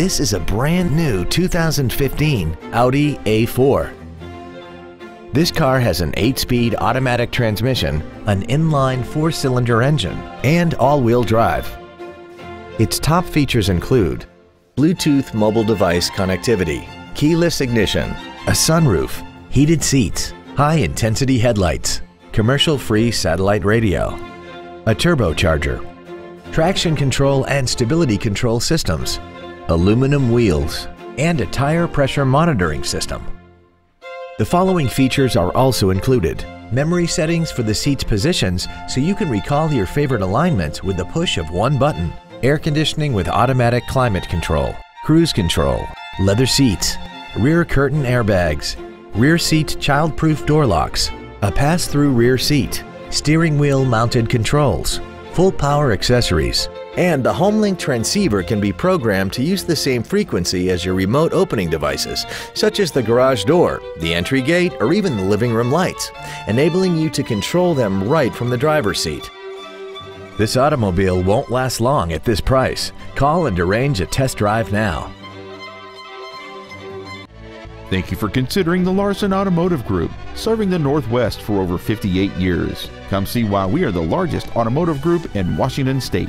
This is a brand new 2015 Audi A4. This car has an 8-speed automatic transmission, an inline 4-cylinder engine, and all-wheel drive. Its top features include Bluetooth mobile device connectivity, keyless ignition, a sunroof, heated seats, high-intensity headlights, commercial-free satellite radio, a turbocharger, traction control and stability control systems, aluminum wheels, and a tire pressure monitoring system. The following features are also included: memory settings for the seat's positions so you can recall your favorite alignments with the push of one button, air conditioning with automatic climate control, cruise control, leather seats, rear curtain airbags, rear seat child-proof door locks, a pass-through rear seat, steering wheel mounted controls, full power accessories, and the HomeLink transceiver can be programmed to use the same frequency as your remote opening devices, such as the garage door, the entry gate, or even the living room lights, enabling you to control them right from the driver's seat. This automobile won't last long at this price. Call and arrange a test drive now. Thank you for considering the Larson Automotive Group, serving the Northwest for over 58 years. Come see why we are the largest automotive group in Washington State.